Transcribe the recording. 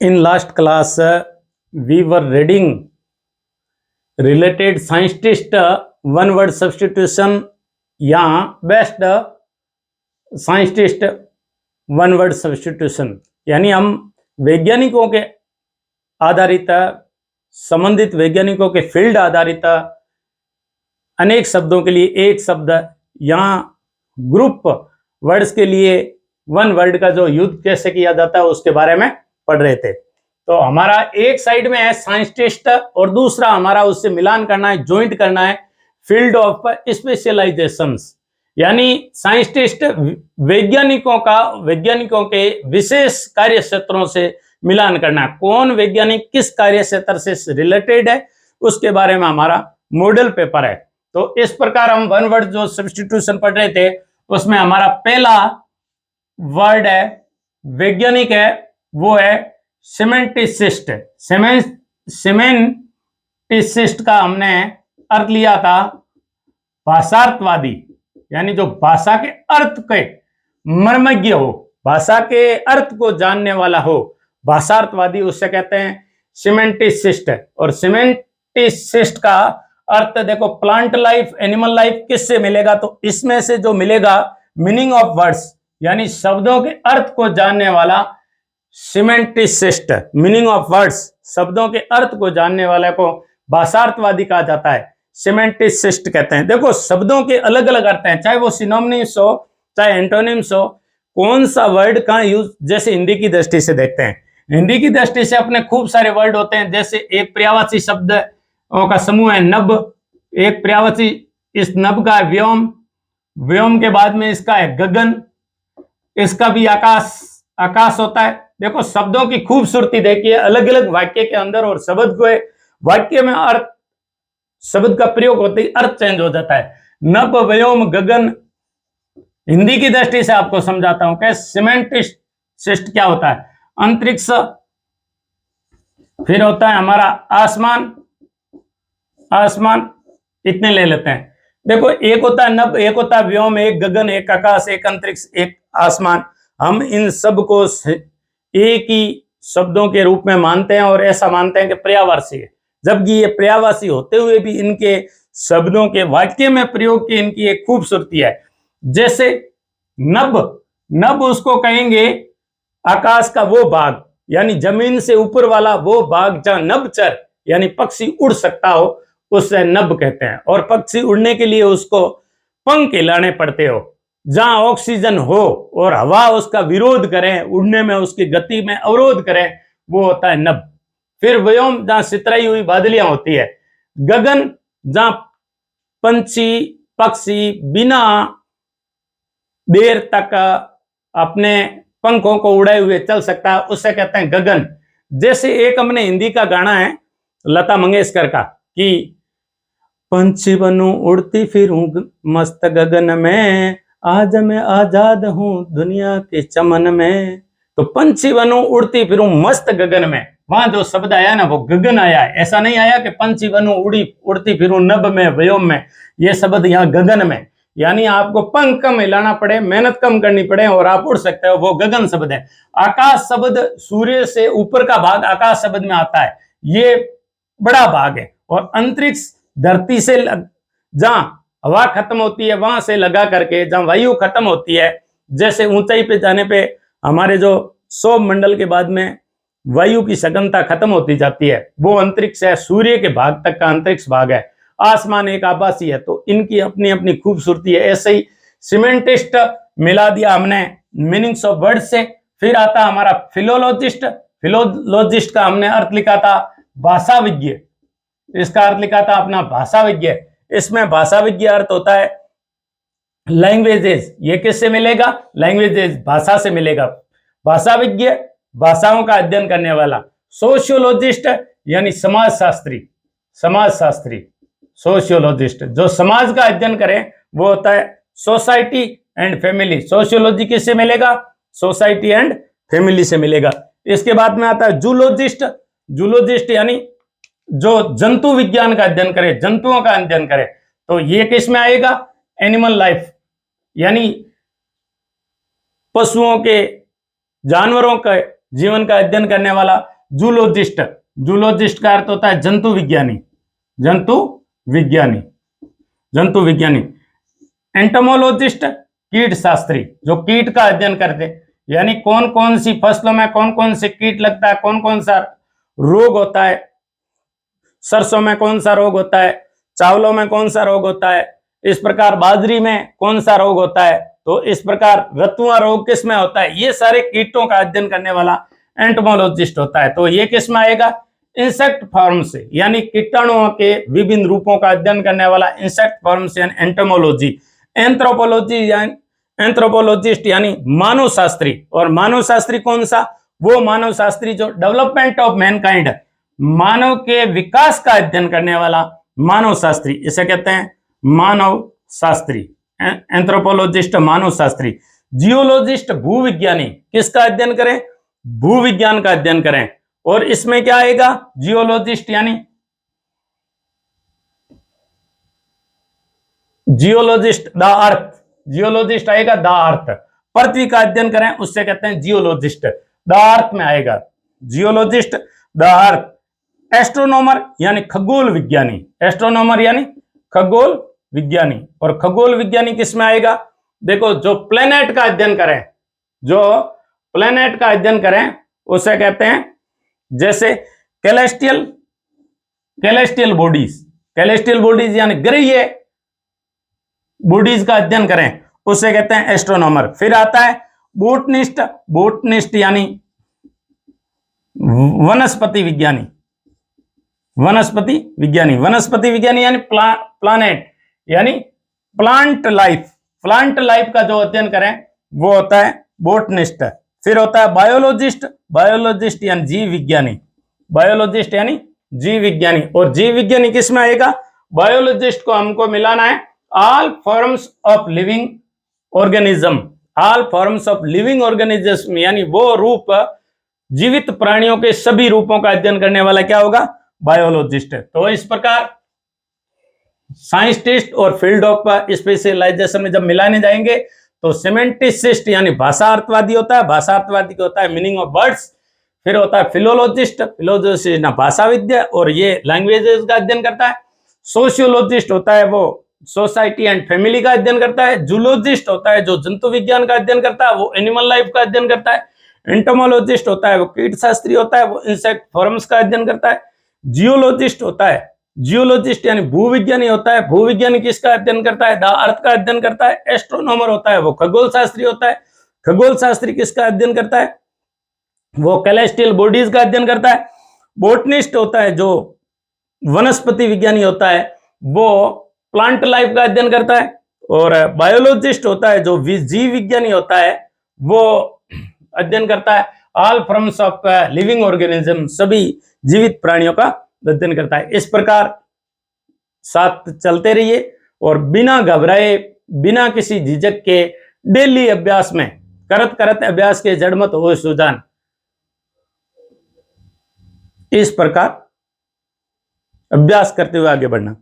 In last class, we were reading related scientist one word substitution या best scientist one word substitution, यानी हम वैज्ञानिकों के आधारित संबंधित वैज्ञानिकों के फील्ड आधारित अनेक शब्दों के लिए एक शब्द या ग्रुप वर्ड्स के लिए वन वर्ड का जो यूज कैसे किया जाता है उसके बारे में पढ़ रहे थे। तो हमारा एक साइड में है साइंटिस्ट और दूसरा हमारा उससे मिलान करना है, ज्वाइंट करना है फील्ड ऑफ स्पेशलाइजेशंस, यानी साइंटिस्ट वैज्ञानिकों के विशेष कार्य क्षेत्रों से मिलान करना है। कौन वैज्ञानिक किस कार्य क्षेत्र से रिलेटेड है उसके बारे में हमारा मॉडल पेपर है। तो इस प्रकार हम वन वर्ड जो सब्स्टिट्यूशन पढ़ रहे थे उसमें हमारा पहला वर्ड है वैज्ञानिक है, वो है सिमेंटिसिस्ट। सिमेंटिसिस्ट का हमने अर्थ लिया था भाषार्थवादी, यानी जो भाषा के अर्थ के मर्मज्ञ हो, भाषा के अर्थ को जानने वाला हो, भाषार्थवादी उसे कहते हैं सिमेंटिसिस्ट। और सिमेंटिसिस्ट का अर्थ देखो प्लांट लाइफ, एनिमल लाइफ किससे मिलेगा, तो इसमें से जो मिलेगा मीनिंग ऑफ वर्ड्स, यानी शब्दों के अर्थ को जानने वाला सिमेंटिसिस्ट। मीनिंग ऑफ वर्ड्स, शब्दों के अर्थ को जानने वाले को भाषार्थवादी कहा जाता है, सिमेंटिसिस्ट कहते हैं। देखो शब्दों के अलग अलग अर्थ हैं, चाहे वो सिनोनिम्स हो चाहे एंटोनिम्स हो, कौन सा वर्ड का यूज, जैसे हिंदी की दृष्टि से देखते हैं, हिंदी की दृष्टि से अपने खूब सारे वर्ड होते हैं। जैसे एक पर्यायवाची शब्द का समूह है नभ, एक पर्यायवाची, इस नभ का है व्योम, व्योम के बाद में इसका है गगन, इसका भी आकाश, आकाश होता है। देखो शब्दों की खूबसूरती देखिए, अलग अलग वाक्य के अंदर और शब्द को वाक्य में अर्थ, शब्द का प्रयोग होते ही अर्थ चेंज हो जाता है। नभ व्योम गगन, हिंदी की दृष्टि से आपको समझाता हूं कि सिमेंटिसिस्ट क्या होता है, अंतरिक्ष, फिर होता है हमारा आसमान, आसमान इतने ले लेते हैं। देखो एक होता है नभ, एक होता है व्योम, एक गगन, एक आकाश, एक अंतरिक्ष, एक आसमान। हम इन सब को एक ही शब्दों के रूप में मानते हैं और ऐसा मानते हैं कि पर्यायवाची है, जबकि ये पर्यायवाची होते हुए भी इनके शब्दों के वाक्य में प्रयोग की इनकी एक खूबसूरती है। जैसे नभ, नभ उसको कहेंगे आकाश का वो भाग, यानी जमीन से ऊपर वाला वो भाग जहां नभचर यानी पक्षी उड़ सकता हो उससे नभ कहते हैं। और पक्षी उड़ने के लिए उसको पंख हिलाने पड़ते हो, जहां ऑक्सीजन हो और हवा उसका विरोध करे, उड़ने में उसकी गति में अवरोध करे, वो होता है नभ। फिर व्योम जहां सितराई हुई बादलियां होती है, गगन जहां पंछी पक्षी बिना देर तक अपने पंखों को उड़ाए हुए चल सकता है, उससे कहते हैं गगन। जैसे एक हमने हिंदी का गाना है लता मंगेशकर का कि पंछी बनूं उड़ती फिरूं मस्त गगन में, आज मैं आजाद हूं दुनिया के चमन में। तो पंछी बनूं उड़ती फिरूं मस्त गगन में, वहां जो शब्द आया ना वो गगन आया है, ऐसा नहीं आया कि पंछी बनूं उड़ती फिरूं नभ में व्योम में। ये शब्द यहाँ गगन में, यानी आपको पंख कम हिलाना पड़े, मेहनत कम करनी पड़े और आप उड़ सकते हो, वो गगन शब्द है। आकाश शब्द सूर्य से ऊपर का भाग आकाश शब्द में आता है, ये बड़ा भाग है। और अंतरिक्ष धरती से जहां हवा खत्म होती है वहां से लगा करके जहां वायु खत्म होती है, जैसे ऊंचाई पे जाने पे हमारे जो सौर मंडल के बाद में वायु की सघनता खत्म होती जाती है, वो अंतरिक्ष है, सूर्य के भाग तक का अंतरिक्ष भाग है। आसमान एक आभासी है, तो इनकी अपनी अपनी खूबसूरती है। ऐसे ही सिमेंटिस्ट मिला दिया हमने मीनिंग्स ऑफ वर्ड से। फिर आता हमारा फिलोलॉजिस्ट, फिलोलॉजिस्ट का हमने अर्थ लिखा था भाषाविज्ञ, इसका अर्थ लिखा था अपना भाषाविज्ञ। इसमें भाषाविज्ञ अर्थ होता है लैंग्वेजेस, ये किससे मिलेगा, लैंग्वेजेस भाषा से मिलेगा। भाषाविज्ञ भाषाओं का अध्ययन करने वाला। सोशियोलॉजिस्ट यानी समाजशास्त्री, समाजशास्त्री सोशियोलॉजिस्ट, जो समाज का अध्ययन करे वो होता है सोसाइटी एंड फैमिली। सोशियोलॉजी किससे मिलेगा, सोसाइटी एंड फैमिली से मिलेगा। इसके बाद में आता है जूलॉजिस्ट, जूलॉजिस्ट यानी जो जंतु विज्ञान का अध्ययन करे, जंतुओं का अध्ययन करे, तो ये किस में आएगा, एनिमल लाइफ, यानी पशुओं के, जानवरों के जीवन का अध्ययन करने वाला जूलॉजिस्ट। जूलॉजिस्ट का अर्थ होता है जंतु विज्ञानी, जंतु विज्ञानी, जंतु विज्ञानी। एंटोमोलॉजिस्ट कीट शास्त्री, जो कीट का अध्ययन करते, यानी कौन कौन सी फसलों में कौन कौन से कीट लगता है, कौन कौन सा रोग होता है, सरसों में कौन सा रोग होता है, चावलों में कौन सा रोग होता है, इस प्रकार बाजरी में कौन सा रोग होता है, तो इस प्रकार रतुआ रोग किस में होता है, ये सारे कीटों का अध्ययन करने वाला एंटोमोलॉजिस्ट होता है। तो ये किस में आएगा, इंसेक्ट फॉर्म से, यानी कीटाणुओं के विभिन्न रूपों का अध्ययन करने वाला इंसेक्ट फॉर्म से एंटोमोलॉजी। एंथ्रोपोलॉजी यानी एंथ्रोपोलॉजिस्ट यानी मानव शास्त्री, और मानव शास्त्री कौन सा, वो मानव शास्त्री जो डेवलपमेंट ऑफ मैनकाइंड, मानव के विकास का अध्ययन करने वाला मानव शास्त्री, इसे कहते हैं मानव शास्त्री। एंथ्रोपोलॉजिस्ट मानव शास्त्री। जियोलॉजिस्ट भूविज्ञानी, किसका अध्ययन करें, भूविज्ञान का अध्ययन करें। और इसमें क्या आएगा, जियोलॉजिस्ट यानी जियोलॉजिस्ट द अर्थ, जियोलॉजिस्ट आएगा द अर्थ, पृथ्वी का अध्ययन करें उससे कहते हैं जियोलॉजिस्ट, द अर्थ में आएगा जियोलॉजिस्ट द अर्थ। एस्ट्रोनॉमर यानी खगोल विज्ञानी, एस्ट्रोनॉमर यानी खगोल विज्ञानी। और खगोल विज्ञानी किस में आएगा, देखो जो प्लेनेट का अध्ययन करें, जो प्लेनेट का अध्ययन करें उसे कहते हैं, जैसे कैलेस्टियल, कैलेस्टियल बॉडीज, कैलेस्टियल बॉडीज यानी ग्रहीय बॉडीज का अध्ययन करें उसे कहते हैं एस्ट्रोनॉमर। फिर आता है बोटनिस्ट, बोटनिस्ट यानी वनस्पति विज्ञानी, वनस्पति विज्ञानी, वनस्पति विज्ञानी यानी प्लानेट यानी प्लांट लाइफ, प्लांट लाइफ का जो अध्ययन करें वो होता है बोटनिस्ट। फिर होता है बायोलॉजिस्ट, बायोलॉजिस्ट यानी जीव विज्ञानी, बायोलॉजिस्ट यानी जीव विज्ञानी। और जीव विज्ञानी किस में आएगा, बायोलॉजिस्ट को हमको मिलाना है all forms of living organism, all forms of living organism यानी वो रूप, जीवित प्राणियों के सभी रूपों का अध्ययन करने वाला क्या होगा, बायोलॉजिस्ट। तो इस प्रकार साइंटिस्ट और फील्ड ऑफ स्पेशलाइजेशन में जब मिलाने जाएंगे तो सेमेंटिसिस्ट यानी भाषा अर्थवादी होता है, भाषा अर्थवादी का होता है मीनिंग ऑफ वर्ड्स। फिर होता है फिलोलॉजिस्ट, फिलोलॉजिस्ट ना भाषा विद्या और ये लैंग्वेजेस का अध्ययन करता है। सोशियोलॉजिस्ट होता है वो सोसाइटी एंड फैमिली का अध्ययन करता है। जूलॉजिस्ट होता है जो जंतु विज्ञान का अध्ययन करता है, वो एनिमल लाइफ का अध्ययन करता है। एंटोमोलॉजिस्ट होता है वो कीट शास्त्री होता है, वो इंसेक्ट फॉर्म्स का अध्ययन करता है। जियोलॉजिस्ट होता है, जियोलॉजिस्ट यानी भूविज्ञानी होता है, भूविज्ञानी किसका अध्ययन करता है, द अर्थ का अध्ययन करता है। एस्ट्रोनॉमर होता है वो खगोल शास्त्री होता है, खगोल शास्त्री किसका अध्ययन करता है, वो कैलेस्टियल बॉडीज का अध्ययन करता है। बोटनिस्ट होता है जो वनस्पति विज्ञानी होता है, वो प्लांट लाइफ का अध्ययन करता है। और बायोलॉजिस्ट होता है जो जीव विज्ञानी होता है, वो अध्ययन करता है all forms of living organism, सभी जीवित प्राणियों का अध्ययन करता है। इस प्रकार साथ चलते रहिए और बिना घबराए, बिना किसी झिझक के डेली अभ्यास में करत करत अभ्यास के जड़ मत हो सुजान, इस प्रकार अभ्यास करते हुए आगे बढ़ना।